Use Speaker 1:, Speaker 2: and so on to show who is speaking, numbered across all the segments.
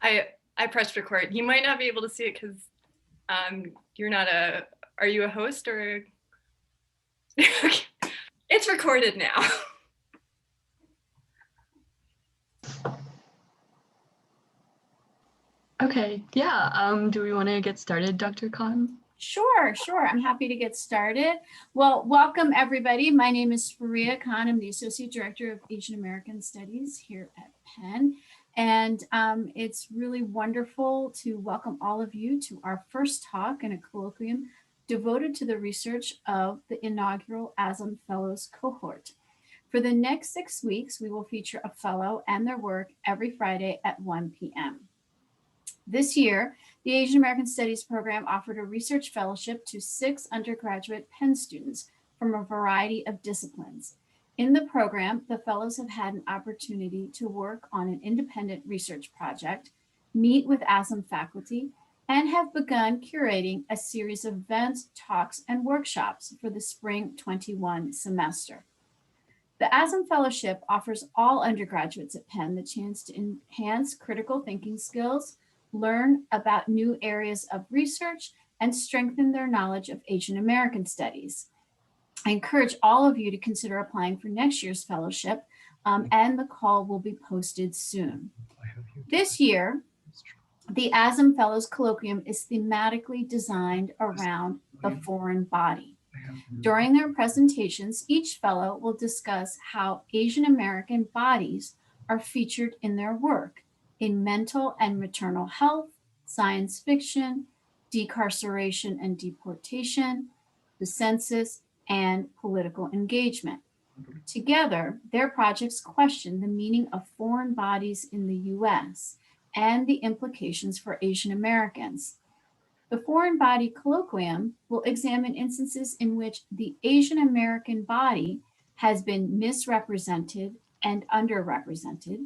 Speaker 1: I pressed record. You might not be able to see it because you're not are you a host or? It's recorded now.
Speaker 2: Okay, yeah. Do we want to get started, Dr. Khan?
Speaker 3: Sure. I'm happy to get started. Well, welcome everybody. My name is Faria Khan. I'm the Associate Director of Asian American Studies here at Penn. And it's really wonderful to welcome all of you to our first talk and a colloquium devoted to the research of the inaugural ASAM Fellows cohort. For the next 6 weeks, we will feature a fellow and their work every Friday at 1 p.m. This year, the Asian American Studies program offered a research fellowship to 6 undergraduate Penn students from a variety of disciplines. In the program, the fellows have had an opportunity to work on an independent research project, meet with ASAM faculty, and have begun curating a series of events, talks, and workshops for the spring 21 semester. The ASAM Fellowship offers all undergraduates at Penn the chance to enhance critical thinking skills, learn about new areas of research, and strengthen their knowledge of Asian American studies. I encourage all of you to consider applying for next year's fellowship, and the call will be posted soon. This year, the ASAM Fellows Colloquium is thematically designed around the foreign body. During their presentations, each fellow will discuss how Asian American bodies are featured in their work in mental and maternal health, science fiction, decarceration and deportation, the census, and political engagement. Together, their projects question the meaning of foreign bodies in the US and the implications for Asian Americans. The Foreign Body Colloquium will examine instances in which the Asian American body has been misrepresented and underrepresented,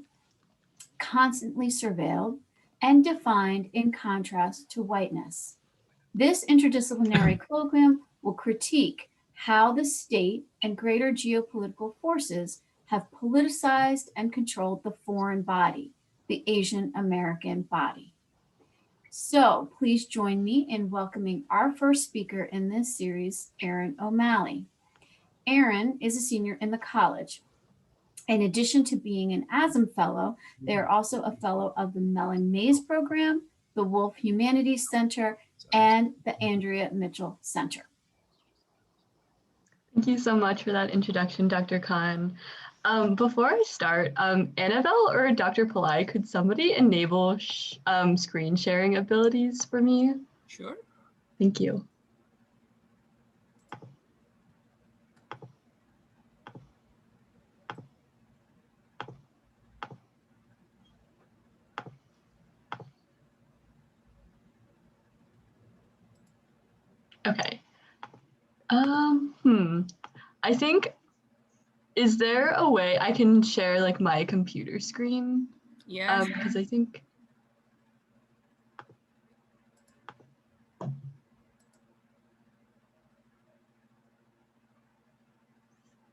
Speaker 3: constantly surveilled, and defined in contrast to whiteness. This interdisciplinary colloquium will critique how the state and greater geopolitical forces have politicized and controlled the foreign body, the Asian American body. So please join me in welcoming our first speaker in this series, Erin O'Malley. Erin is a senior in the college. In addition to being an ASAM Fellow, they are also a Fellow of the Mellon Mays Program, the Wolf Humanities Center, and the Andrea Mitchell Center.
Speaker 2: Thank you so much for that introduction, Dr. Khan. Before I start, Annabelle or Dr. Pillai, could somebody enable screen sharing abilities for me?
Speaker 4: Sure.
Speaker 2: Thank you. Okay. I think, is there a way I can share like my computer screen?
Speaker 4: Yes.
Speaker 2: Because I think.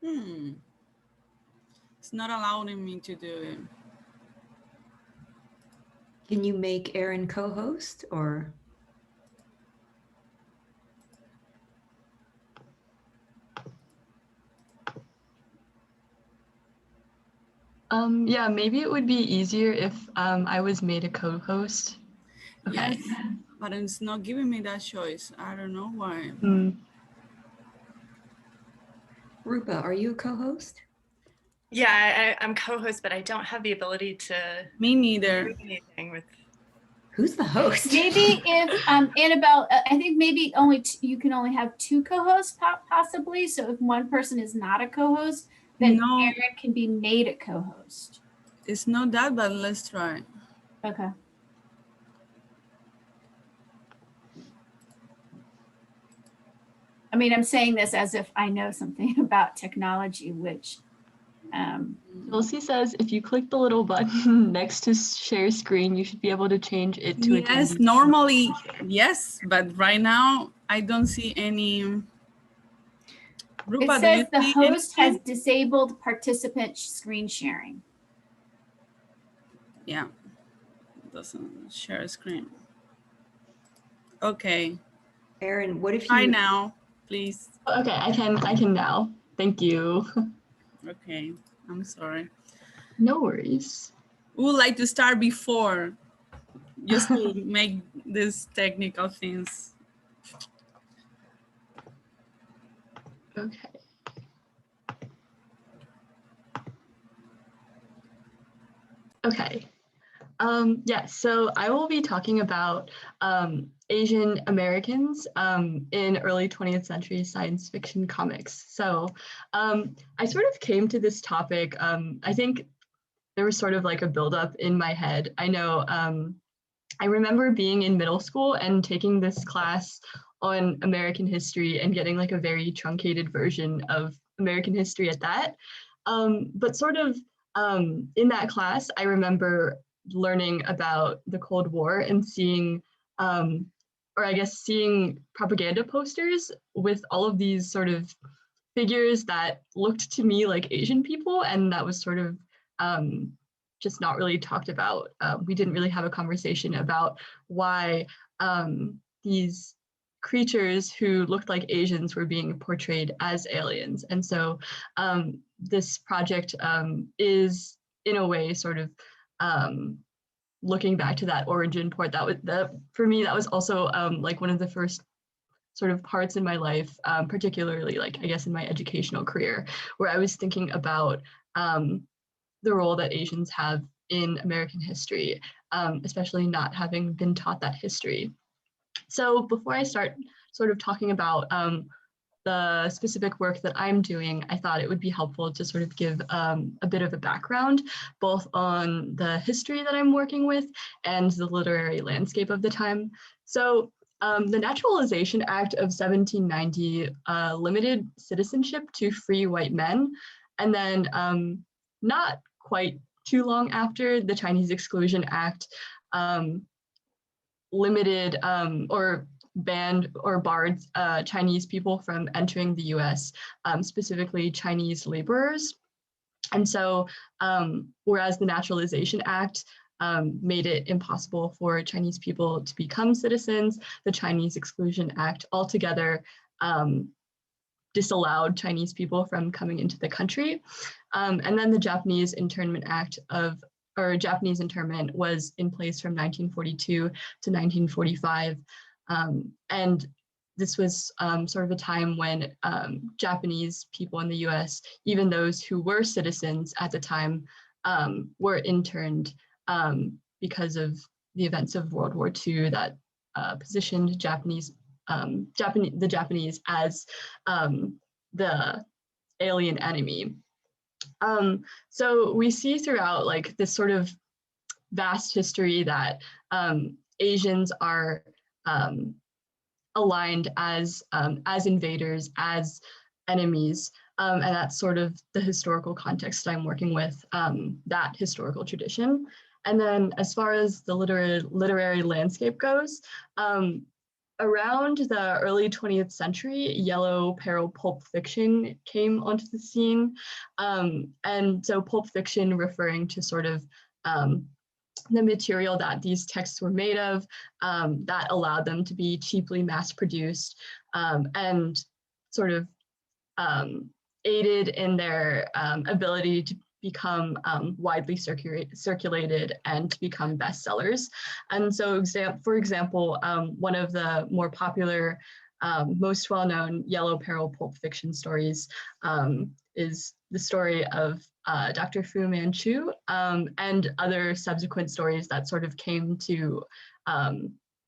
Speaker 4: It's not allowing me to do it.
Speaker 5: Can you make Erin co-host or?
Speaker 2: Yeah, maybe it would be easier if I was made a co-host. Okay.
Speaker 4: Yes, but it's not giving me that choice. I don't know why.
Speaker 5: Rupa, are you a co-host?
Speaker 1: Yeah, I'm co-host, but I don't have the ability to.
Speaker 4: Me neither.
Speaker 1: Do anything with.
Speaker 5: Who's the host?
Speaker 3: Maybe if Annabelle, I think maybe you can only have 2 co-hosts possibly. So if one person is not a co-host, then Erin can be made a co-host.
Speaker 4: It's not that, but let's try.
Speaker 3: Okay. I mean, I'm saying this as if I know something about technology, which.
Speaker 2: Chelsea says if you click the little button next to share screen, you should be able to change it to
Speaker 4: Yes, normally, yes, but right now I don't see any. Rupa,
Speaker 3: it says the host has disabled participant screen sharing.
Speaker 4: Yeah, doesn't share a screen. Okay.
Speaker 5: Erin, what if
Speaker 4: Try
Speaker 5: you
Speaker 4: now, please.
Speaker 2: Okay, I can now. Thank you.
Speaker 4: Okay, I'm sorry.
Speaker 2: No worries.
Speaker 4: We would like to start before, just to make these technical things.
Speaker 2: Okay. Okay. Yeah, so I will be talking about Asian Americans in early 20th century science fiction comics. So I sort of came to this topic, I think there was sort of like a buildup in my head. I know I remember being in middle school and taking this class on American history and getting like a very truncated version of American history at that. But sort of in that class, I remember learning about the Cold War and seeing, or I guess seeing propaganda posters with all of these sort of figures that looked to me like Asian people, and that was sort of just not really talked about. We didn't really have a conversation about why these creatures who looked like Asians were being portrayed as aliens. And so this project is in a way sort of looking back to that origin point. That for me, that was also like one of the first sort of parts in my life, particularly like I guess in my educational career, where I was thinking about the role that Asians have in American history, especially not having been taught that history. So before I start sort of talking about the specific work that I'm doing, I thought it would be helpful to sort of give a bit of a background, both on the history that I'm working with and the literary landscape of the time. So the Naturalization Act of 1790 limited citizenship to free white men. And then not quite too long after, the Chinese Exclusion Act limited or banned or barred Chinese people from entering the US, specifically Chinese laborers. And so, whereas the Naturalization Act made it impossible for Chinese people to become citizens, the Chinese Exclusion Act altogether disallowed Chinese people from coming into the country. And then the Japanese Internment Act or Japanese internment was in place from 1942 to 1945. And this was sort of a time when Japanese people in the US, even those who were citizens at the time, were interned because of the events of World War II that positioned the Japanese as the alien enemy. So we see throughout like this sort of vast history that Asians are aligned as invaders, as enemies, and that's sort of the historical context that I'm working with, that historical tradition. And then as far as the literary landscape goes, around the early 20th century, yellow peril pulp fiction came onto the scene. And so pulp fiction referring to sort of the material that these texts were made of, that allowed them to be cheaply mass produced and sort of aided in their ability to become widely circulated and to become bestsellers. And so for example, one of the more popular, most well-known yellow peril pulp fiction stories is the story of Dr. Fu Manchu and other subsequent stories that sort of came to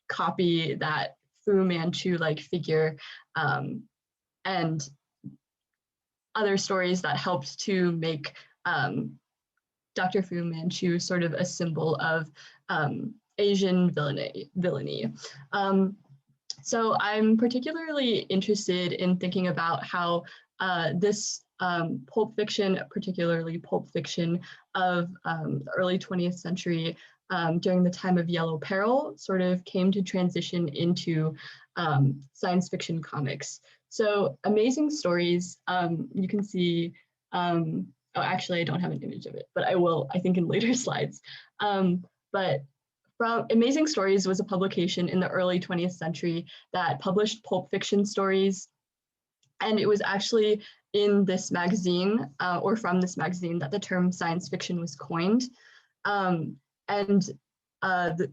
Speaker 2: copy that Fu Manchu-like figure, and other stories that helped to make Dr. Fu Manchu sort of a symbol of Asian villainy. So I'm particularly interested in thinking about how this pulp fiction, particularly pulp fiction of the early 20th century during the time of Yellow Peril, sort of came to transition into science fiction comics. So amazing stories, you can see, oh, actually I don't have an image of it, but I will, I think in later slides. But Amazing Stories was a publication in the early 20th century that published Pulp Fiction stories. And it was actually in this magazine, or from this magazine, that the term science fiction was coined.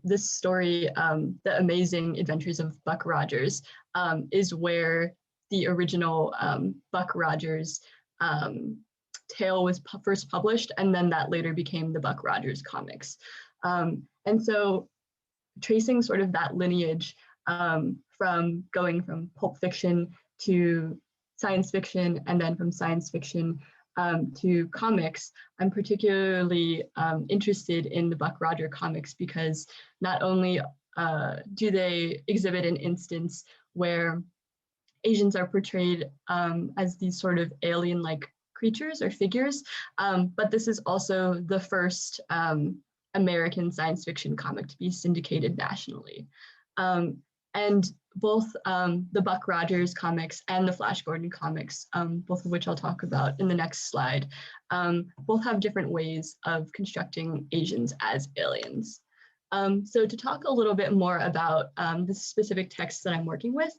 Speaker 2: This story, The Amazing Adventures of Buck Rogers, is where the original Buck Rogers tale was first published, and then that later became the Buck Rogers comics. And so tracing sort of that lineage from going from Pulp Fiction to science fiction, and then from science fiction to comics, I'm particularly interested in the Buck Rogers comics because not only do they exhibit an instance where Asians are portrayed as these sort of alien-like creatures or figures, but this is also the first American science fiction comic to be syndicated nationally. And both the Buck Rogers comics and the Flash Gordon comics, both of which I'll talk about in the next slide, both have different ways of constructing Asians as aliens. So to talk a little bit more about the specific text that I'm working with,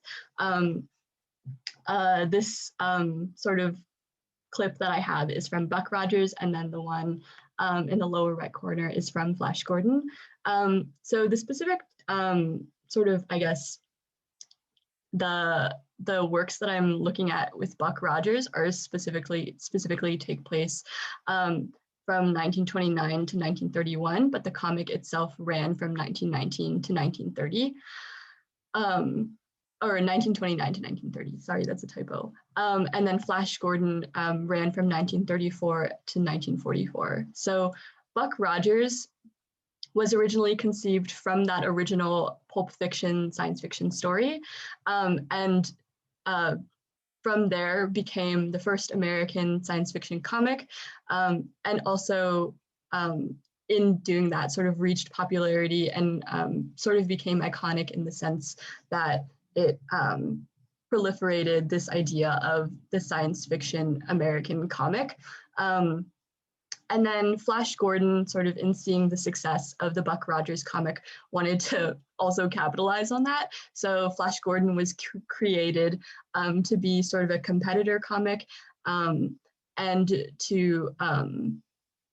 Speaker 2: this sort of clip that I have is from Buck Rogers, and then the one in the lower right corner is from Flash Gordon. So the specific sort of, I guess, the works that I'm looking at with Buck Rogers are specifically take place from 1929 to 1931, but the comic itself ran from 1919 to 1930. Or 1929 to 1930, sorry, that's a typo. And then Flash Gordon ran from 1934 to 1944. So Buck Rogers was originally conceived from that original Pulp Fiction science fiction story, and from there became the first American science fiction comic, and also in doing that sort of reached popularity and sort of became iconic in the sense that it proliferated this idea of the science fiction American comic. And then Flash Gordon, sort of in seeing the success of the Buck Rogers comic, wanted to also capitalize on that. So Flash Gordon was created to be sort of a competitor comic, and to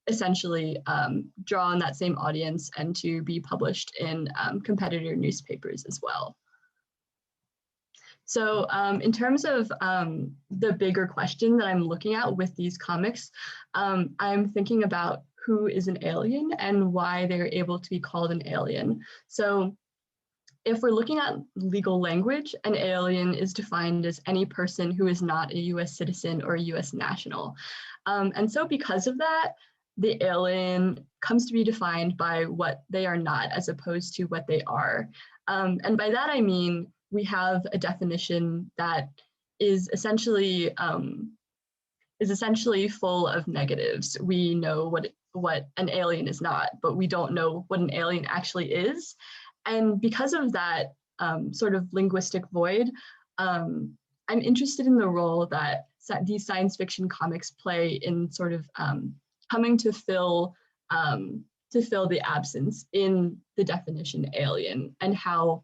Speaker 2: essentially draw on that same audience and to be published in competitor newspapers as well. So in terms of the bigger question that I'm looking at with these comics, I'm thinking about who is an alien and why they're able to be called an alien. So if we're looking at legal language, an alien is defined as any person who is not a US citizen or a US national. And so because of that, the alien comes to be defined by what they are not as opposed to what they are. And by that I mean, we have a definition that is essentially full of negatives. We know what an alien is not, but we don't know what an alien actually is. And because of that sort of linguistic void, I'm interested in the role that these science fiction comics play in sort of coming to fill the absence in the definition alien, and how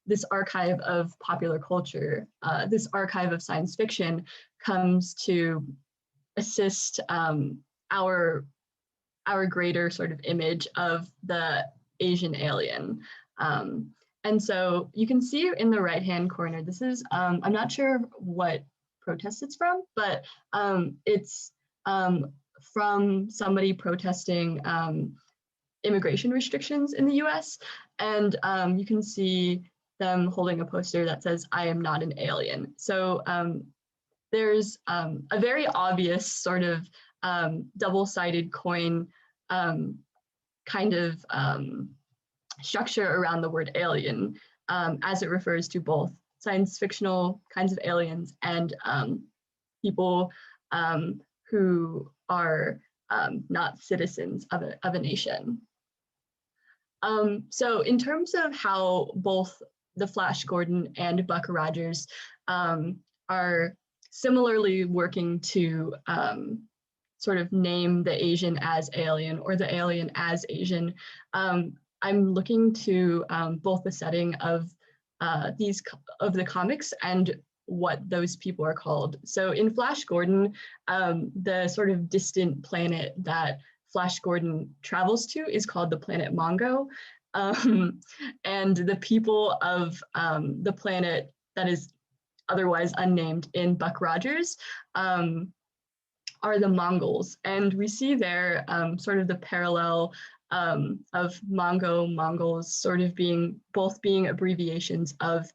Speaker 2: this archive of popular culture, this archive of science fiction comes to assist our greater sort of image of the Asian alien. And so you can see in the right-hand corner, this is, I'm not sure what protest it's from, but it's from somebody protesting immigration restrictions in the US. And you can see them holding a poster that says, "I am not an alien." So there's a very obvious sort of double-sided coin kind of structure around the word alien, as it refers to both science fictional kinds of aliens and people who are not citizens of a nation. So in terms of how both the Flash Gordon and Buck Rogers are similarly working to sort of name the Asian as alien or the alien as Asian, I'm looking to both the setting of the comics and what those people are called. So in Flash Gordon, the sort of distant planet that Flash Gordon travels to is called the planet Mongo. And the people of the planet that is otherwise unnamed in Buck Rogers are the Mongols. And we see there sort of the parallel of Mongols sort of both being abbreviations of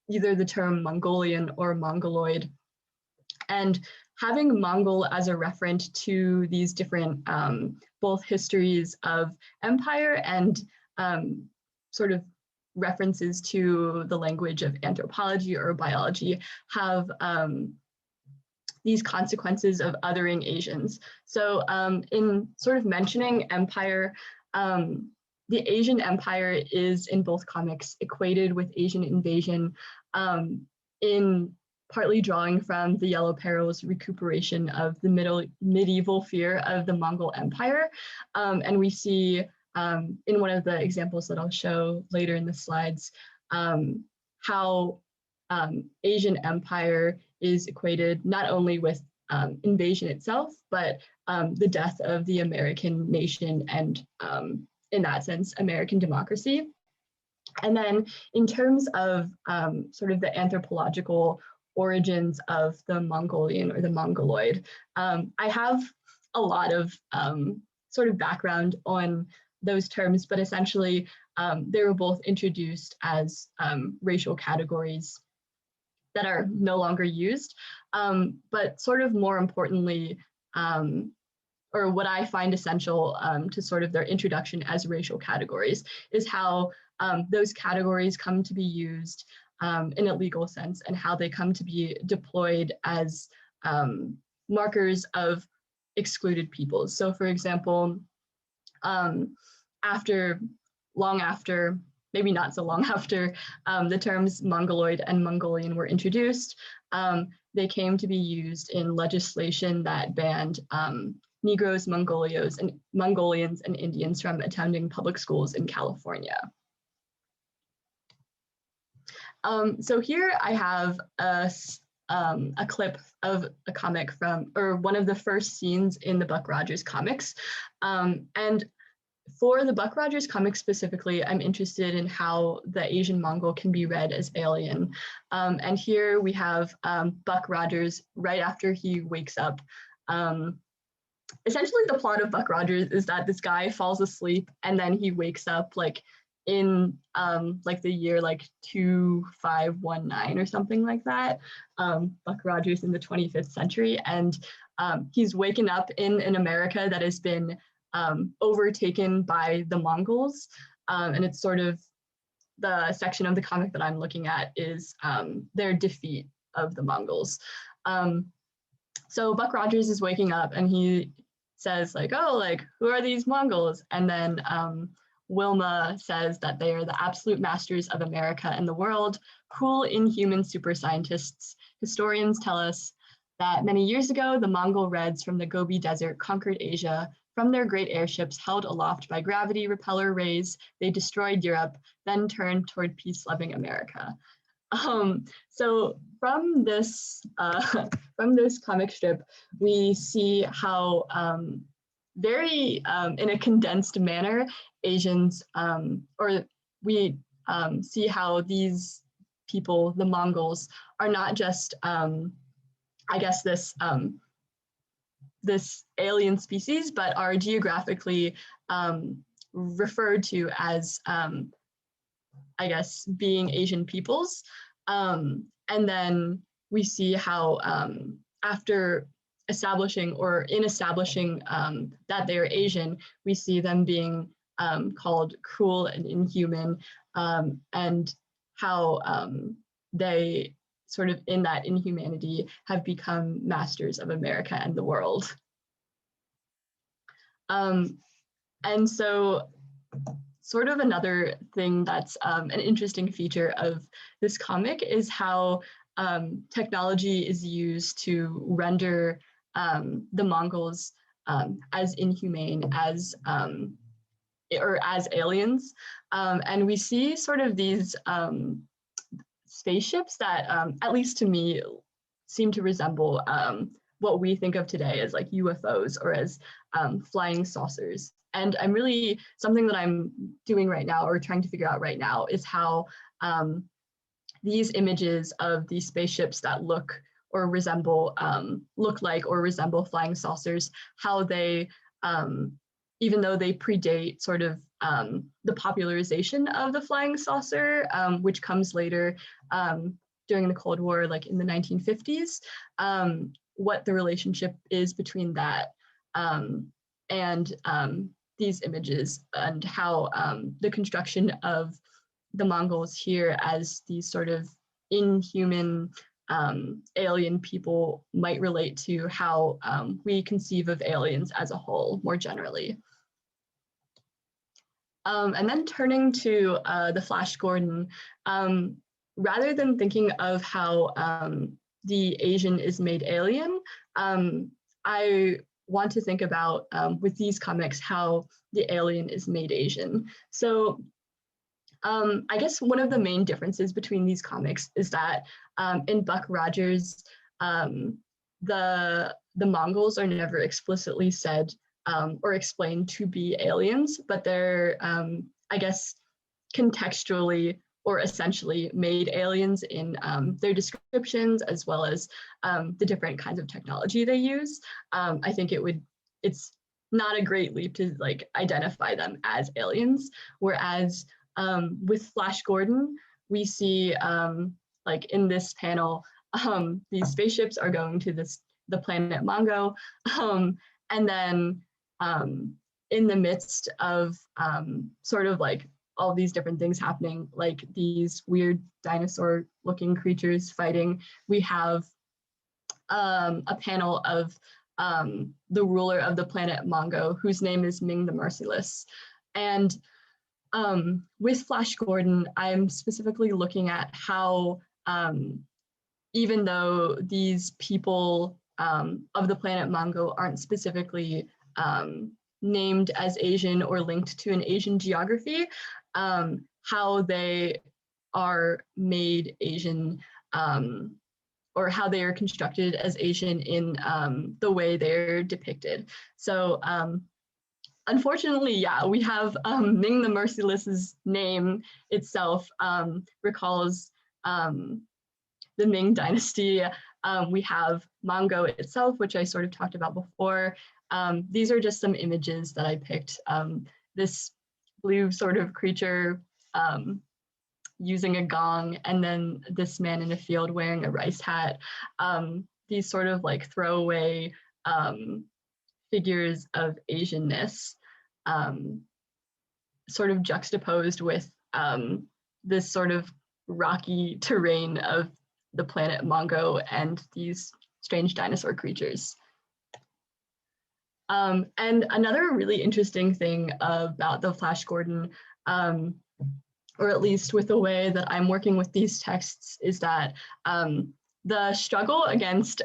Speaker 2: either the term Mongolian or Mongoloid. And having Mongol as a referent to these different both histories of empire and sort of references to the language of anthropology or biology have these consequences of othering Asians. So in sort of mentioning empire, the Asian Empire is in both comics equated with Asian invasion, in partly drawing from the Yellow Peril's recuperation of the medieval fear of the Mongol Empire. And we see in one of the examples that I'll show later in the slides, how Asian Empire is equated not only with invasion itself, but the death of the American nation and in that sense, American democracy. And then in terms of sort of the anthropological origins of the Mongolian or the Mongoloid, I have a lot of sort of background on those terms, but essentially they were both introduced as racial categories that are no longer used, but sort of more importantly, or what I find essential to sort of their introduction as racial categories is how those categories come to be used in a legal sense and how they come to be deployed as markers of excluded peoples. So for example, long after, maybe not so long after the terms Mongoloid and Mongolian were introduced, they came to be used in legislation that banned Negroes, Mongolians, and Indians from attending public schools in California. So here I have a clip of a comic from, or one of the first scenes in the Buck Rogers comics. And for the Buck Rogers comics specifically, I'm interested in how the Asian Mongol can be read as alien. And here we have Buck Rogers right after he wakes up. Essentially the plot of Buck Rogers is that this guy falls asleep and then he wakes up like in like the year like 2519 or something like that. Buck Rogers in the 25th century. And he's waken up in an America that has been overtaken by the Mongols. And it's sort of the section of the comic that I'm looking at is their defeat of the Mongols. So Buck Rogers is waking up and he says like, oh, like, who are these Mongols? And then Wilma says that they are the absolute masters of America and the world, cruel, inhuman super scientists. Historians tell us that many years ago, the Mongol Reds from the Gobi Desert conquered Asia. From their great airships held aloft by gravity repeller rays, they destroyed Europe, then turned toward peace-loving America. So from this comic strip, we see how very in a condensed manner, Asians, or we see how these people, the Mongols, are not just, I guess, this alien species, but are geographically referred to as, I guess, being Asian peoples. And then we see how after establishing or in establishing that they are Asian, we see them being called cruel and inhuman, and how they sort of in that inhumanity have become masters of America and the world. And so sort of another thing that's an interesting feature of this comic is how technology is used to render the Mongols as inhumane, as or as aliens. And we see sort of these spaceships that, at least to me, seem to resemble what we think of today as like UFOs or as flying saucers. And I'm really, something that I'm doing right now or trying to figure out right now is how these images of these spaceships that look or resemble, look like or resemble flying saucers, how they, even though they predate sort of the popularization of the flying saucer, which comes later during the Cold War, like in the 1950s, what the relationship is between that and these images, and how the construction of the Mongols here as these sort of inhuman alien people might relate to how we conceive of aliens as a whole more generally. And then turning to the Flash Gordon, rather than thinking of how the Asian is made alien, I want to think about, with these comics, how the alien is made Asian. So I guess one of the main differences between these comics is that in Buck Rogers, the Mongols are never explicitly said or explained to be aliens, but they're, I guess, contextually or essentially made aliens in their descriptions, as well as the different kinds of technology they use. I think it's not a great leap to like identify them as aliens, whereas with Flash Gordon, we see like in this panel, these spaceships are going to the planet Mongo, and then in the midst of sort of like all these different things happening, like these weird dinosaur-looking creatures fighting, we have a panel of the ruler of the planet Mongo, whose name is Ming the Merciless. And with Flash Gordon, I'm specifically looking at how, even though these people of the planet Mongo aren't specifically named as Asian or linked to an Asian geography, how they are made Asian, or how they are constructed as Asian in the way they're depicted. So unfortunately, yeah, we have Ming the Merciless's name itself recalls the Ming Dynasty. We have Mongo itself, which I sort of talked about before. These are just some images that I picked. This blue sort of creature using a gong, and then this man in a field wearing a rice hat. These sort of like throwaway figures of Asianness, sort of juxtaposed with this sort of rocky terrain of the planet Mongo and these strange dinosaur creatures. And another really interesting thing about the Flash Gordon, or at least with the way that I'm working with these texts, is that the struggle against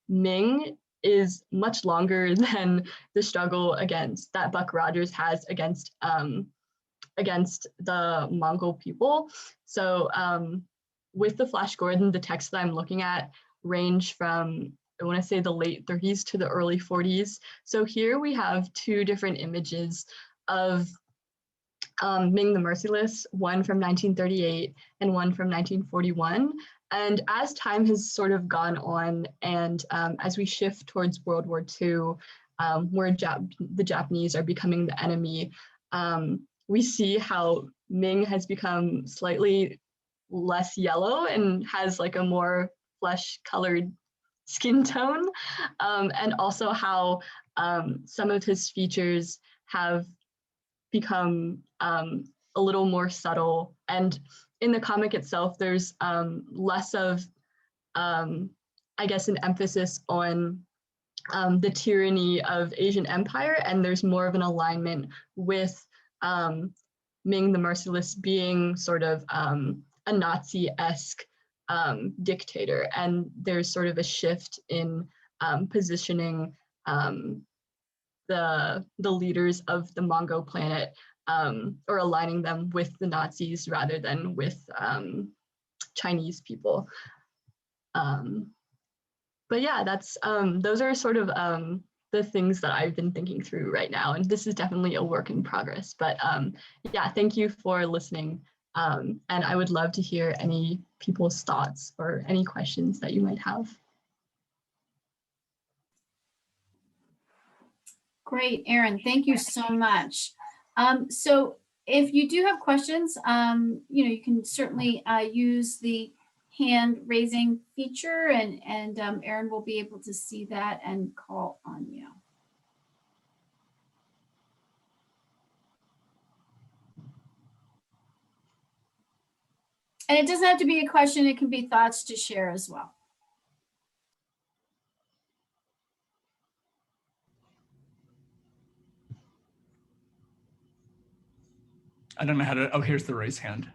Speaker 2: Ming is much longer than the struggle against that Buck Rogers has against the Mongol people. So with the Flash Gordon, the texts that I'm looking at range from, I want to say, the late 30s to the early 40s. So here we have two different images of Ming the Merciless, one from 1938 and one from 1941. And as time has sort of gone on, and as we shift towards World War II, where the Japanese are becoming the enemy, we see how Ming has become slightly less yellow and has like a more flesh-colored skin tone, and also how some of his features have become a little more subtle. And in the comic itself, there's less of, I guess, an emphasis on the tyranny of Asian empire, and there's more of an alignment with Ming the Merciless being sort of a Nazi-esque dictator. And there's sort of a shift in positioning the leaders of the Mongol planet, or aligning them with the Nazis rather than with Chinese people. But yeah, that's those are sort of the things that I've been thinking through right now, and this is definitely a work in progress. But yeah, thank you for listening, and I would love to hear any people's thoughts or any questions that you might have.
Speaker 3: Great, Erin, thank you so much. So if you do have questions, you can certainly use the hand raising feature, and Erin will be able to see that and call on you. And it doesn't have to be a question, it can be thoughts to share as well.
Speaker 6: I don't know how to, oh, here's the raise hand.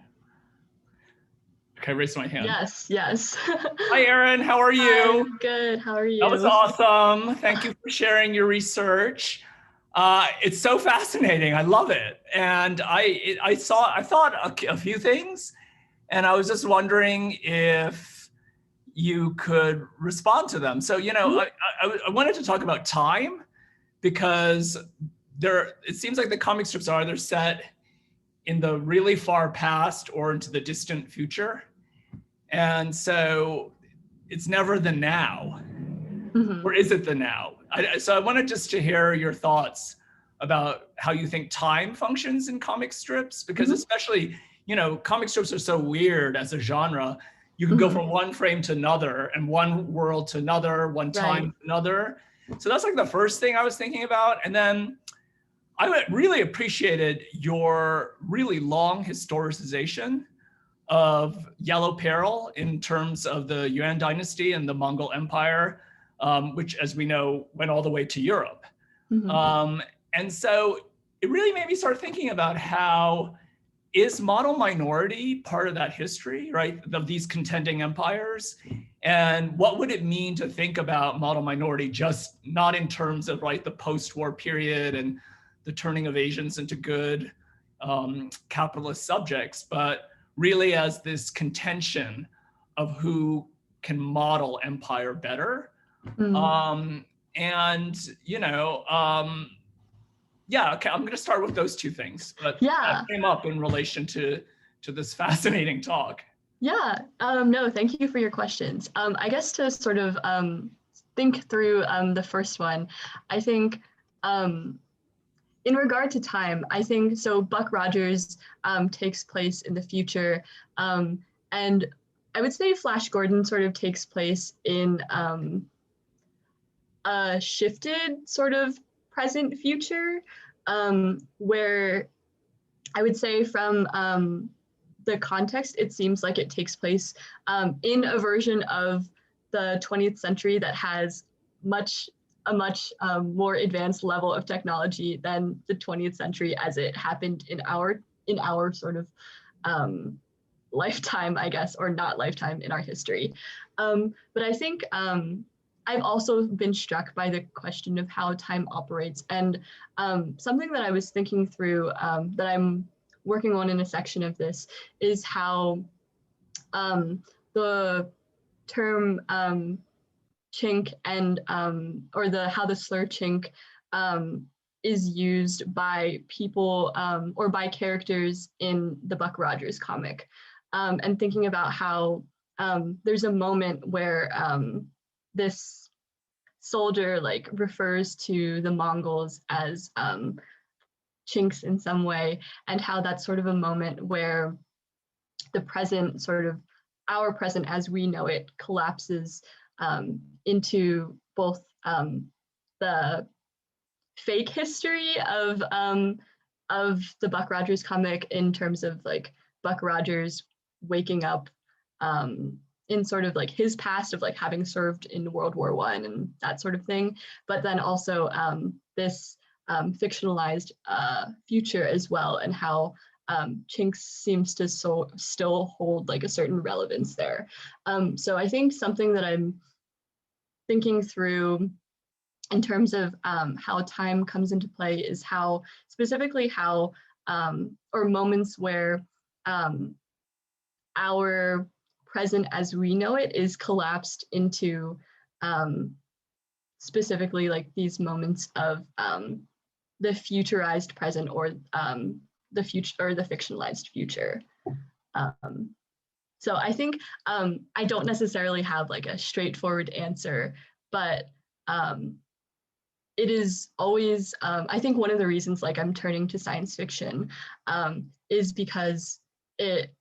Speaker 6: Okay, raise my hand.
Speaker 2: Yes, yes.
Speaker 6: Hi, Erin, how are you?
Speaker 2: I'm good, how are you?
Speaker 6: That was awesome. Thank you for sharing your research. It's so fascinating, I love it. And I thought a few things, and I was just wondering if you could respond to them. So, I wanted to talk about time, because it seems like the comic strips are either set in the really far past or into the distant future. And so it's never the now, or is it the now? So I wanted just to hear your thoughts about how you think time functions in comic strips, because especially, comic strips are so weird as a genre. You can go from one frame to another, and one world to another, one time to another. So that's like the first thing I was thinking about. And then I really appreciated your really long historicization of Yellow Peril in terms of the Yuan dynasty and the Mongol Empire, which, as we know, went all the way to Europe. And so it really made me start thinking about how is model minority part of that history, right, of these contending empires? And what would it mean to think about model minority just not in terms of the post-war period and the turning of Asians into good capitalist subjects, but really as this contention of who can model empire better. Yeah, okay, I'm gonna start with those two things, but that came up in relation to this fascinating talk.
Speaker 2: Yeah, no, thank you for your questions. I guess to sort of think through the first one, I think in regard to time, I think, so Buck Rogers takes place in the future, and I would say Flash Gordon sort of takes place in a shifted sort of present future, where I would say from the context, it seems like it takes place in a version of the 20th century that has a much more advanced level of technology than the 20th century as it happened in our sort of lifetime, I guess, or not lifetime in our history. But I think I've also been struck by the question of how time operates, and something that I was thinking through that I'm working on in a section of this is how the term chink and how the slur chink is used by people or by characters in the Buck Rogers comic, and thinking about how there's a moment where this soldier refers to the Mongols as chinks in some way, and how that's sort of a moment where the present, sort of our present as we know it, collapses into both the fake history of the Buck Rogers comic in terms of Buck Rogers waking up in sort of his past of having served in World War I and that sort of thing, but then also this fictionalized future as well, and how Chinks seems to still hold a certain relevance there. So I think something that I'm thinking through in terms of how time comes into play is how specifically how or moments where our present as we know it is collapsed into specifically like these moments of the futurized present or the future or the fictionalized future. So I think I don't necessarily have like a straightforward answer, but it is always, I think one of the reasons like I'm turning to science fiction is because it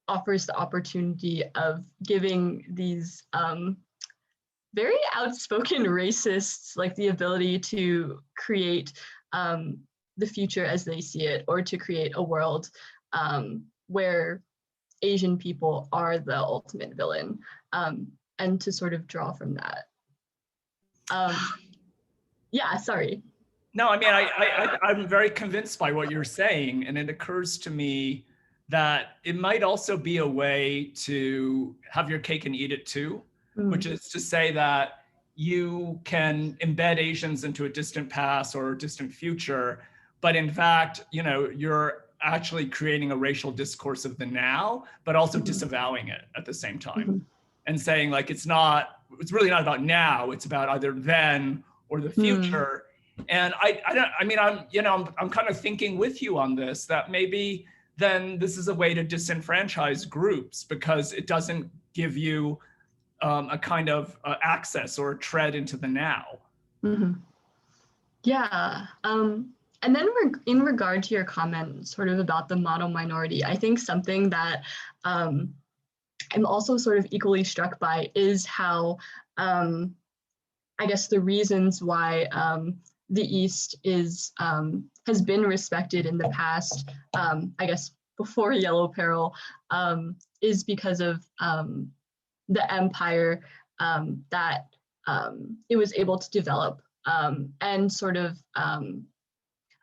Speaker 2: offers the opportunity of giving these very outspoken racists like the ability to create the future as they see it, or to create a world where Asian people are the ultimate villain, and to sort of draw from that. Yeah, sorry.
Speaker 6: No, I mean, I'm very convinced by what you're saying, and it occurs to me that it might also be a way to have your cake and eat it too, which is to say that you can embed Asians into a distant past or a distant future, but in fact, you know, you're actually creating a racial discourse of the now, but also disavowing it at the same time, and saying like it's really not about now, it's about either then or the future. And I'm kind of thinking with you on this, that maybe then this is a way to disenfranchise groups because it doesn't give you a kind of access or a tread into the now.
Speaker 2: Yeah. And then in regard to your comment sort of about the model minority, I think something that I'm also sort of equally struck by is how I guess the reasons why the East is has been respected in the past, I guess before Yellow Peril, is because of the empire that it was able to develop, and sort of,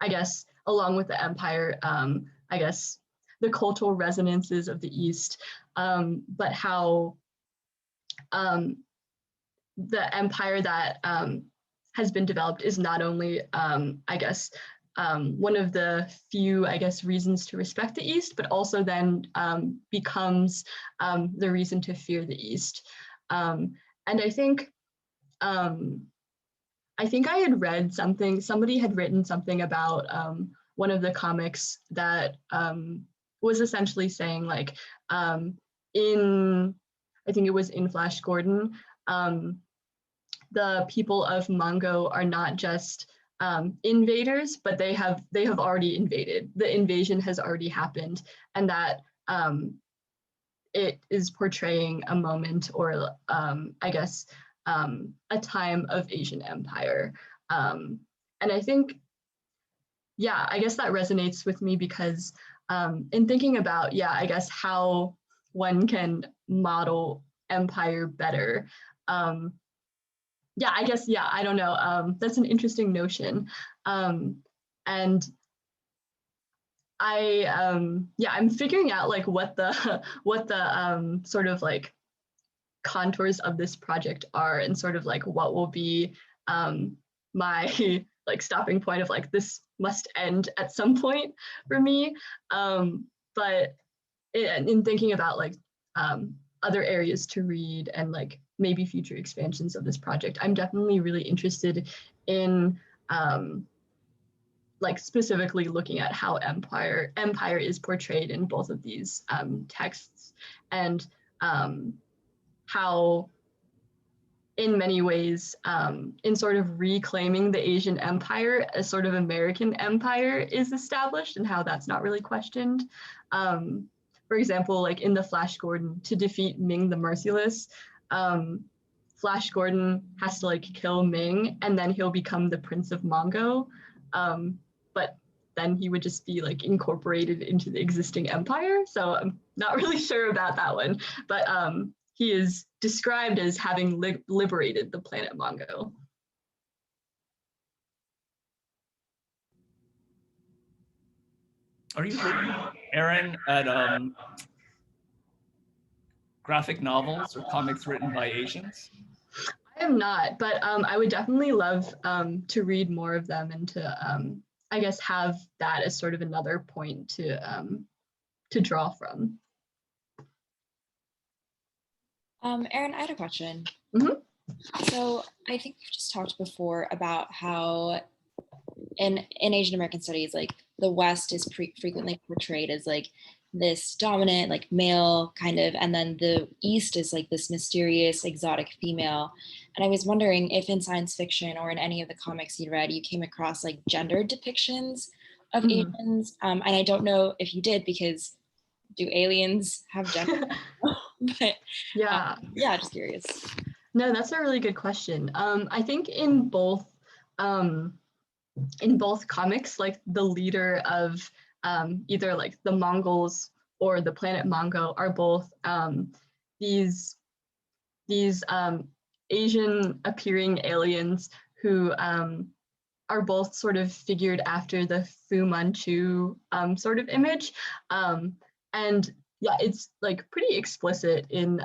Speaker 2: I guess, along with the empire, I guess, the cultural resonances of the East, but how the empire that has been developed is not only, I guess, one of the few, I guess, reasons to respect the East, but also then becomes the reason to fear the East. And I think I had read something, somebody had written something about one of the comics that was essentially saying like, I think it was in Flash Gordon, the people of Mongo are not just invaders, but they have already invaded. The invasion has already happened, and that it is portraying a moment or I guess a time of Asian empire. And I think, yeah, I guess that resonates with me because in thinking about, yeah, I guess how one can model empire better. Yeah, I guess, yeah, I don't know. That's an interesting notion. And I'm figuring out like what the sort of like contours of this project are, and sort of like what will be my like stopping point of like this must end at some point for me. But in thinking about like other areas to read and like maybe future expansions of this project, I'm definitely really interested in like specifically looking at how empire is portrayed in both of these texts, and how in many ways in sort of reclaiming the Asian empire, a sort of American empire is established, and how that's not really questioned. For example, like in the Flash Gordon, to defeat Ming the Merciless, Flash Gordon has to like kill Ming, and then he'll become the Prince of Mongo. But then he would just be like incorporated into the existing empire. So I'm not really sure about that one, but he is described as having liberated the planet Mongo.
Speaker 6: Are you looking, Erin, at graphic novels or comics written by Asians?
Speaker 2: I am not, but I would definitely love to read more of them and to, I guess, have that as sort of another point to draw from.
Speaker 7: Erin, I had a question.
Speaker 2: Mhm.
Speaker 7: So I think we've just talked before about how in Asian American studies, like the West is frequently portrayed as like this dominant, like male kind of, and then the East is like this mysterious, exotic female. And I was wondering if in science fiction or in any of the comics you read, you came across like gendered depictions of
Speaker 2: Mhm.
Speaker 7: Asians. And I don't know if you did, because do aliens have gender? But
Speaker 2: Yeah.
Speaker 7: yeah, just curious.
Speaker 2: No, that's a really good question. I think in both comics, like the leader of either like the Mongols or the planet Mongo are both these Asian appearing aliens who are both sort of figured after the Fu Manchu sort of image. And yeah, it's like pretty explicit in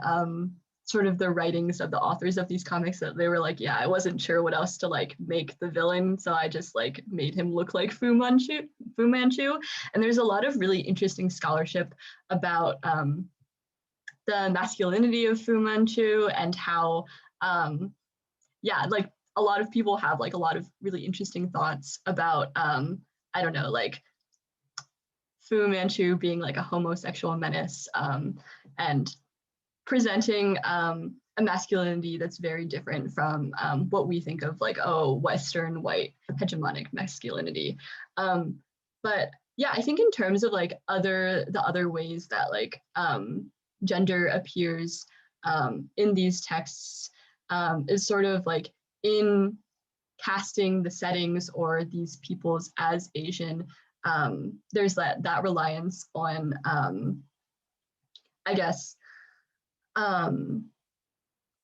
Speaker 2: sort of the writings of the authors of these comics that they were like, yeah, I wasn't sure what else to like make the villain, so I just like made him look like Fu Manchu. And there's a lot of really interesting scholarship about the masculinity of Fu Manchu and how, yeah, like a lot of people have like a lot of really interesting thoughts about, I don't know, like Fu Manchu being like a homosexual menace and presenting a masculinity that's very different from what we think of like, oh, Western white hegemonic masculinity. But yeah, I think in terms of like the other ways that like gender appears in these texts is sort of like in casting the settings or these peoples as Asian. There's that reliance on, I guess,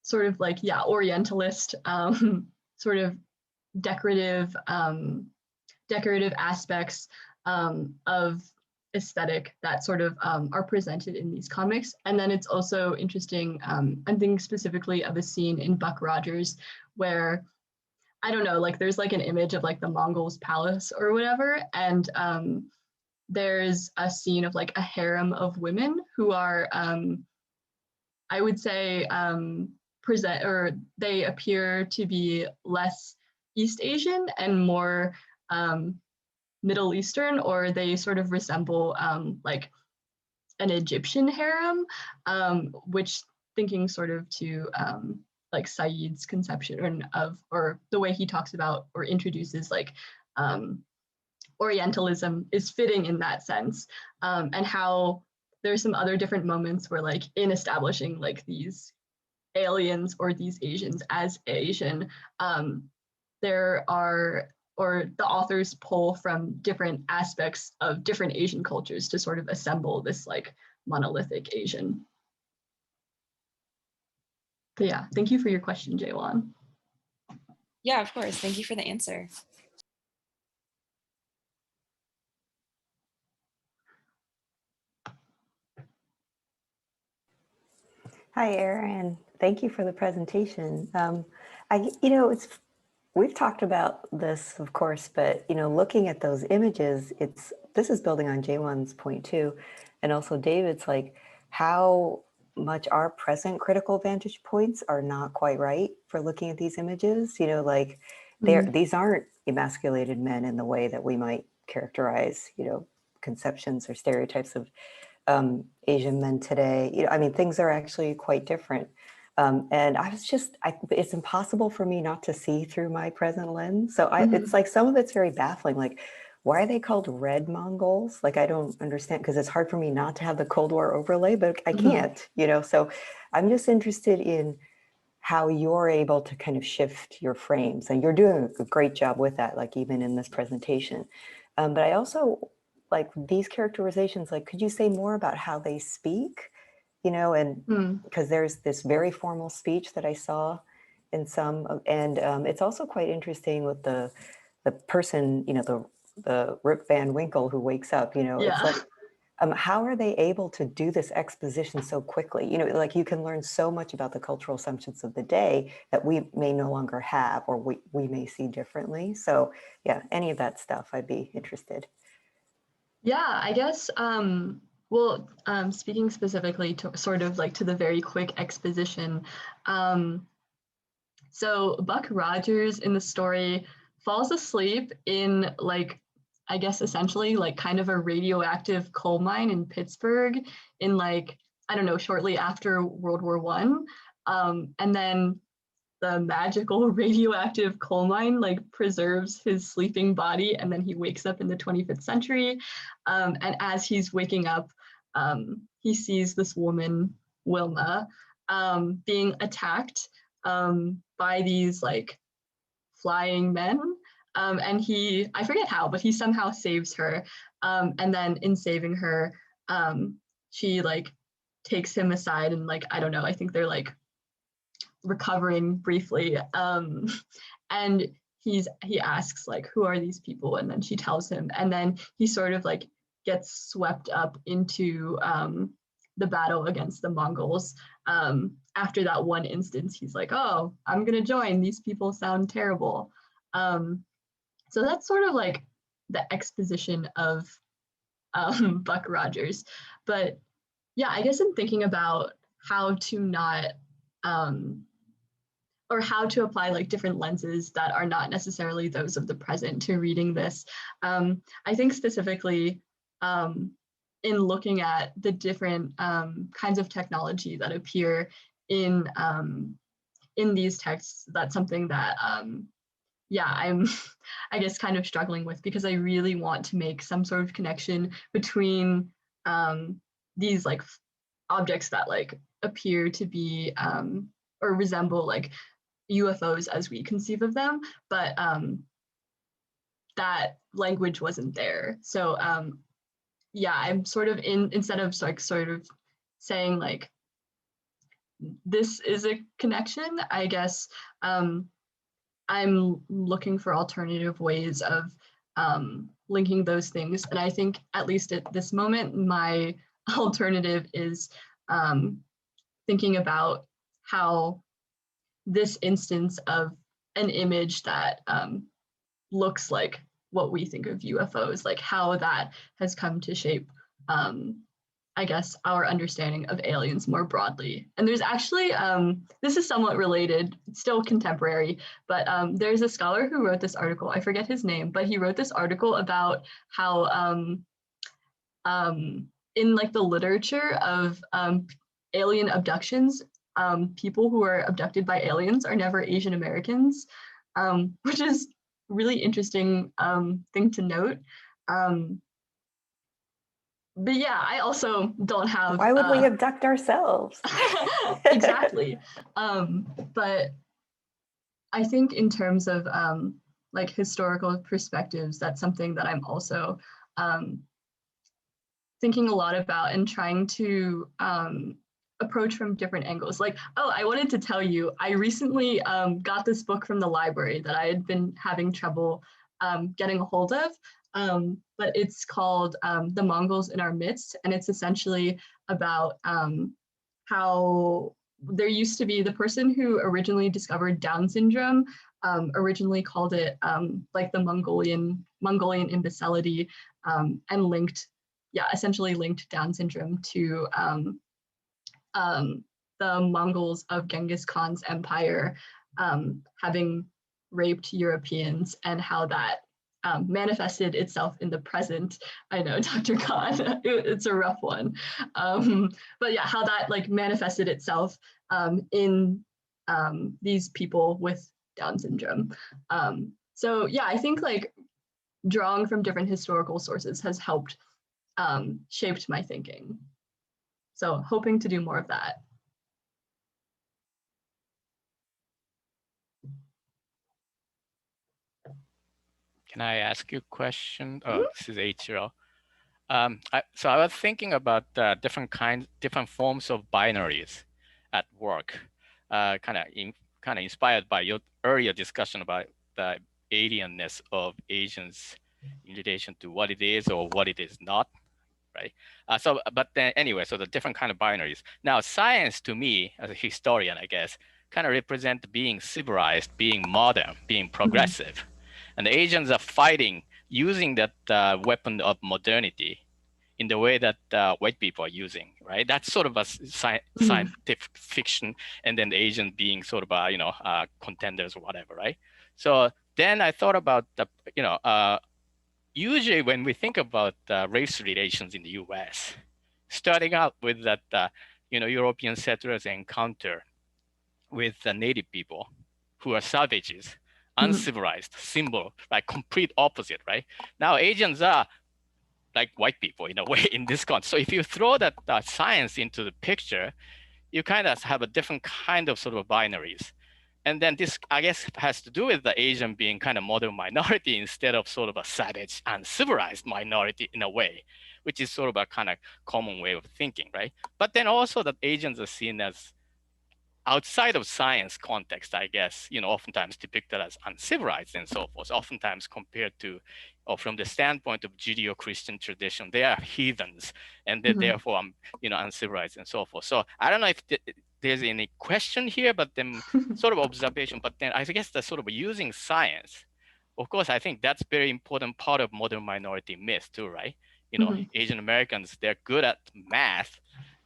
Speaker 2: sort of like, yeah, Orientalist, sort of decorative, decorative aspects of aesthetic that sort of are presented in these comics. And then it's also interesting, I'm thinking specifically of a scene in Buck Rogers where, I don't know, like there's like an image of like the Mongols palace or whatever. And there's a scene of like a harem of women who are, I would say, they appear to be less East Asian and more Middle Eastern, or they sort of resemble like an Egyptian harem, which thinking sort of to like Said's conception or the way he talks about or introduces like Orientalism is fitting in that sense, and how there's some other different moments where like in establishing like these aliens or these Asians as Asian, there are, or the authors pull from different aspects of different Asian cultures to sort of assemble this like monolithic Asian. But yeah, thank you for your question, Jaewon.
Speaker 7: Yeah, of course. Thank you for the answer.
Speaker 5: Hi, Erin. Thank you for the presentation. We've talked about this, of course, but looking at those images, this is building on Jaewon's point too, and also David's, like how much our present critical vantage points are not quite right for looking at these images. These aren't emasculated men in the way that we might characterize, conceptions or stereotypes of Asian men today. Things are actually quite different. And it's impossible for me not to see through my present lens. So it's like some of it's very baffling. Like, why are they called red Mongols? Like, I don't understand, because it's hard for me not to have the Cold War overlay, but I can't, So I'm just interested in how you're able to kind of shift your frames. And you're doing a great job with that, like even in this presentation. But I also like these characterizations, like, could you say more about how they speak? And because there's this very formal speech that I saw in some, and it's also quite interesting with the person, the Rip Van Winkle who wakes up,
Speaker 2: Yeah.
Speaker 5: it's like, how are they able to do this exposition so quickly? You know, like you can learn so much about the cultural assumptions of the day that we may no longer have, or we may see differently. So yeah, any of that stuff, I'd be interested.
Speaker 2: Yeah, I guess, speaking specifically to sort of like to the very quick exposition, so Buck Rogers in the story falls asleep in like, I guess essentially like kind of a radioactive coal mine in Pittsburgh in like, I don't know, shortly after World War One. And then the magical radioactive coal mine like preserves his sleeping body, and then he wakes up in the 25th century. And as he's waking up, he sees this woman, Wilma, being attacked by these like flying men. And I forget how, but he somehow saves her. And then in saving her, she like takes him aside and like, I don't know, I think they're like recovering briefly. And he asks like, who are these people? And then she tells him, and then he sort of like gets swept up into the battle against the Mongols. After that one instance, he's like, oh, I'm gonna join. These people sound terrible. So that's sort of like the exposition of Buck Rogers. But yeah, I guess I'm thinking about how to not or how to apply like different lenses that are not necessarily those of the present to reading this. I think specifically in looking at the different kinds of technology that appear in these texts, that's something that yeah, I'm I guess kind of struggling with, because I really want to make some sort of connection between these like objects that like appear to be or resemble like UFOs as we conceive of them, but that language wasn't there. So yeah, I'm sort of instead of like sort of saying like this is a connection, I guess I'm looking for alternative ways of linking those things. And I think at least at this moment, my alternative is thinking about how this instance of an image that looks like what we think of UFOs, like how that has come to shape, I guess, our understanding of aliens more broadly. And there's actually, this is somewhat related, still contemporary, but there's a scholar who wrote this article, I forget his name, but he wrote this article about how in like the literature of alien abductions, people who are abducted by aliens are never Asian Americans, which is really interesting thing to note. But yeah, I also don't have.
Speaker 5: Why would we abduct ourselves?
Speaker 2: Exactly. But I think in terms of like historical perspectives, that's something that I'm also thinking a lot about and trying to approach from different angles. Like, oh, I wanted to tell you, I recently got this book from the library that I had been having trouble getting a hold of, but it's called The Mongols in Our Midst, and it's essentially about how there used to be the person who originally discovered Down syndrome, originally called it like the Mongolian imbecility, and linked, yeah, essentially linked Down syndrome to the Mongols of Genghis Khan's empire having raped Europeans, and how that manifested itself in the present. I know, Dr. Khan, it's a rough one. But yeah, how that like manifested itself in these people with Down syndrome. So yeah, I think like drawing from different historical sources has helped shaped my thinking. So hoping to do more of that.
Speaker 8: Can I ask you a question? Oh, this is Ichiro. So I was thinking about different forms of binaries at work, kind of inspired by your earlier discussion about the alienness of Asians in relation to what it is or what it is not. right? But then anyway, so the different kind of binaries. Now, science to me, as a historian, I guess, kind of represent being civilized, being modern, being progressive. And the Asians are fighting using that weapon of modernity in the way that white people are using, right? That's sort of a scientific fiction, and then the Asian being sort of contenders or whatever, right? So then I thought about the, usually when we think about race relations in the U.S., starting out with that, European settlers encounter with the native people who are savages, uncivilized, symbol, like complete opposite, right? Now Asians are like white people in a way in this context. So if you throw that science into the picture, you kind of have a different kind of sort of binaries. And then this, I guess, has to do with the Asian being kind of modern minority instead of sort of a savage and civilized minority in a way, which is sort of a kind of common way of thinking, right? But then also that Asians are seen as outside of science context, I guess, oftentimes depicted as uncivilized and so forth, oftentimes compared to, or from the standpoint of Judeo-Christian tradition, they are heathens and they're therefore, uncivilized and so forth. So I don't know if there's any question here, but then sort of observation, but then I guess the sort of using science, of course, I think that's very important part of modern minority myth too, right? Asian Americans, they're good at math,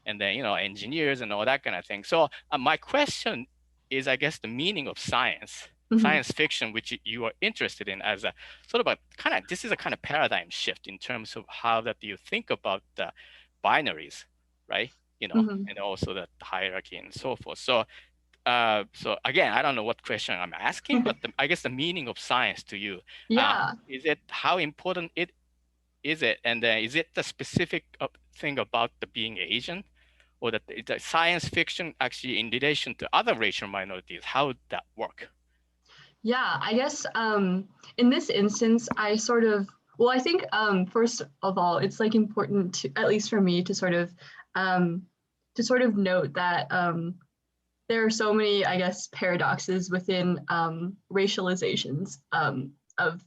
Speaker 8: and then, engineers and all that kind of thing. So my question is, I guess, the meaning of science, science fiction, which you are interested in as a sort of a kind of, this is a kind of paradigm shift in terms of how that you think about the binaries, right? And also the hierarchy and so forth. So, so again, I don't know what question I'm asking, but I guess the meaning of science to you, is it how important is it? And is it the specific thing about the being Asian? Or that the science fiction actually in relation to other racial minorities, how would that work?
Speaker 2: Yeah, I guess in this instance, I think first of all, it's like important to, at least for me, to sort of note that there are so many, I guess, paradoxes within racializations of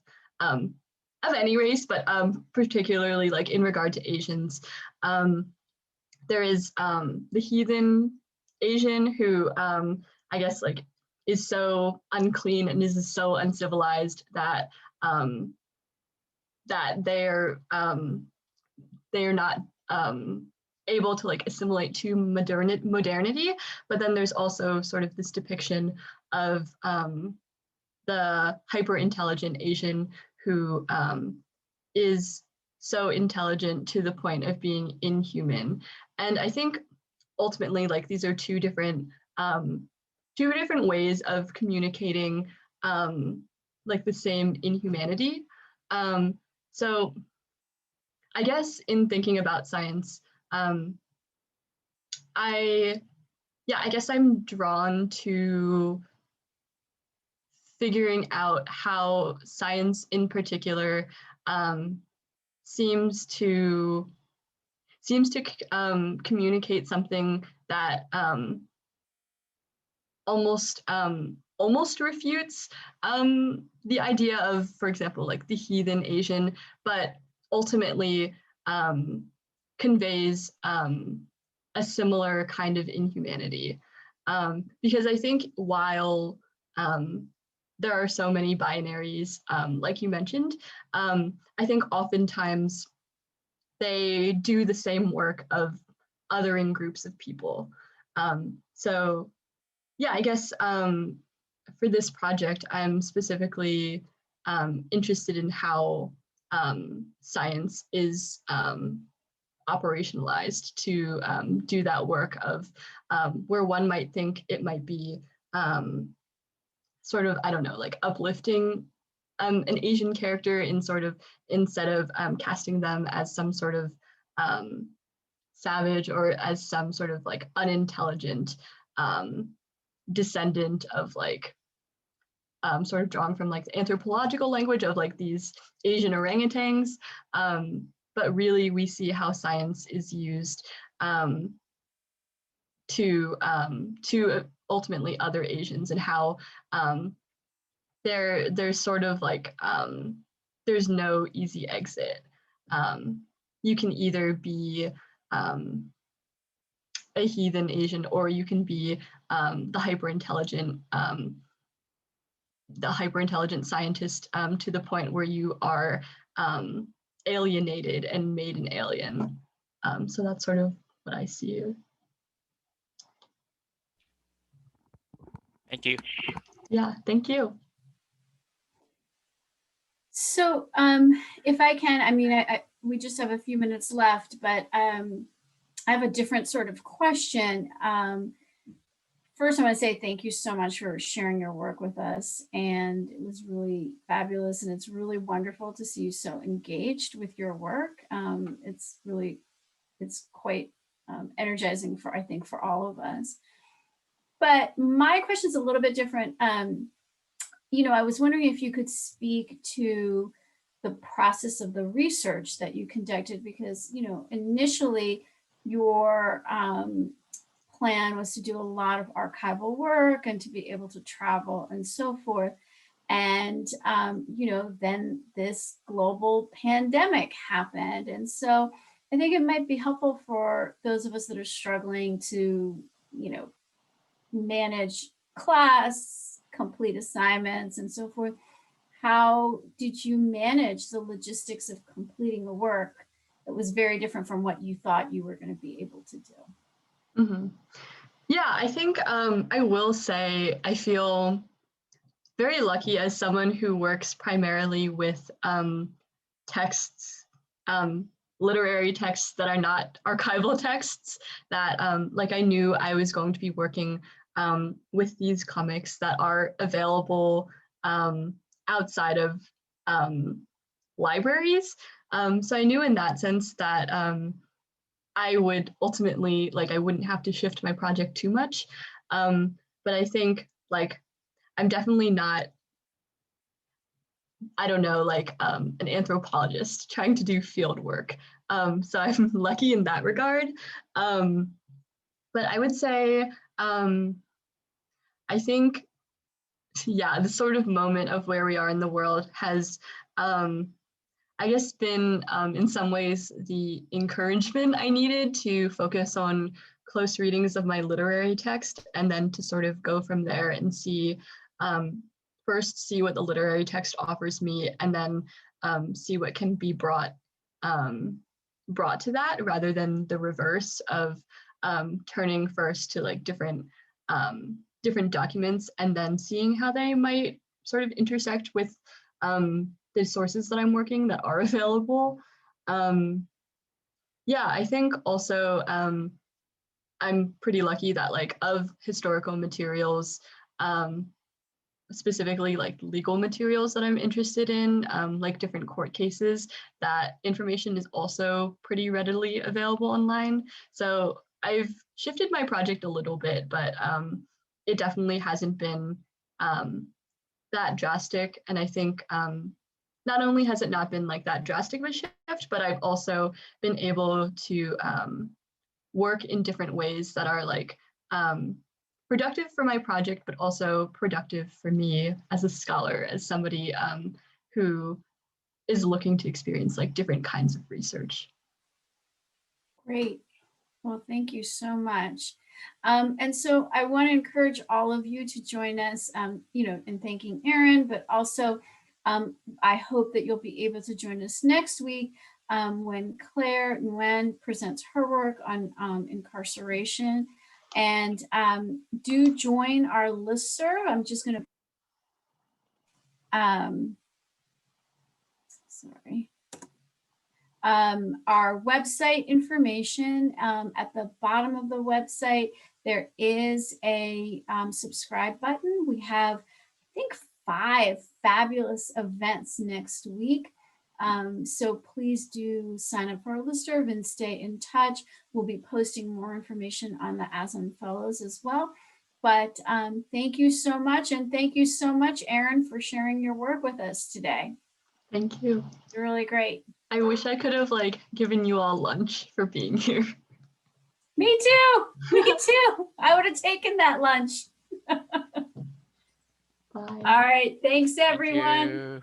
Speaker 2: any race, but particularly like in regard to Asians. There is the heathen Asian who I guess like is so unclean and is so uncivilized that that they're not able to like assimilate to modernity. But then there's also sort of this depiction of the hyper intelligent Asian who is so intelligent to the point of being inhuman. And I think ultimately, like, these are two different ways of communicating like the same inhumanity. So I guess in thinking about science, I guess I'm drawn to figuring out how science in particular seems to communicate something that almost refutes the idea of, for example, like the heathen Asian, but ultimately conveys a similar kind of inhumanity. Because I think while there are so many binaries, like you mentioned, I think oftentimes they do the same work of othering groups of people. So yeah, I guess for this project, I'm specifically interested in how science is operationalized to do that work of where one might think it might be sort of, I don't know, like uplifting an Asian character instead of casting them as some sort of savage or as some sort of like unintelligent descendant of like sort of drawn from like the anthropological language of like these Asian orangutans. But really we see how science is used to ultimately other Asians, and how there's sort of like there's no easy exit. you can either be a heathen Asian, or you can be the hyper-intelligent scientist to the point where you are alienated and made an alien. So that's sort of what I see.
Speaker 8: Thank you.
Speaker 2: Yeah, thank you.
Speaker 3: So if I can, I mean, we just have a few minutes left, but I have a different sort of question. First, I want to say thank you so much for sharing your work with us. And it was really fabulous. And it's really wonderful to see you so engaged with your work. It's quite energizing I think, for all of us. But my question is a little bit different. I was wondering if you could speak to the process of the research that you conducted, because, initially your plan was to do a lot of archival work and to be able to travel and so forth. And, then this global pandemic happened. And so I think it might be helpful for those of us that are struggling to, manage class, complete assignments, and so forth. How did you manage the logistics of completing the work that was very different from what you thought you were going to be able to do?
Speaker 2: Mm-hmm. Yeah, I think I will say I feel very lucky as someone who works primarily with texts, literary texts that are not archival texts, that I knew I was going to be working with these comics that are available outside of libraries. So I knew in that sense that I would ultimately, I wouldn't have to shift my project too much. But I think I'm definitely not, I don't know, an anthropologist trying to do field work. So I'm lucky in that regard. But I would say, I think, yeah, the sort of moment of where we are in the world has, I guess, been in some ways the encouragement I needed to focus on close readings of my literary text, and then to sort of go from there and see, first see what the literary text offers me, and then see what can be brought to that, rather than the reverse of turning first to different documents and then seeing how they might sort of intersect with the sources that I'm working that are available. Yeah, I think also I'm pretty lucky that of historical materials, specifically legal materials that I'm interested in, different court cases, that information is also pretty readily available online. So I've shifted my project a little bit, but it definitely hasn't been that drastic. And I think not only has it not been that drastic of a shift, but I've also been able to work in different ways that are productive for my project, but also productive for me as a scholar, as somebody who is looking to experience different kinds of research.
Speaker 3: Great. Well, thank you so much. And so I want to encourage all of you to join us, in thanking Erin, but also I hope that you'll be able to join us next week when Claire Nguyen presents her work on incarceration. And do join our listserv. I'm just going to, sorry. Our website information, at the bottom of the website, there is a subscribe button. We have, I think, 5 fabulous events next week. So please do sign up for our listserv and stay in touch. We'll be posting more information on the ASAM Fellows as well. But thank you so much. And thank you so much, Erin, for sharing your work with us today.
Speaker 2: Thank you.
Speaker 3: You're really great.
Speaker 2: I wish I could have given you all lunch for being here.
Speaker 3: Me too. Me too. I would have taken that lunch.
Speaker 2: Bye.
Speaker 3: All right. Thanks, everyone.
Speaker 8: Thank you.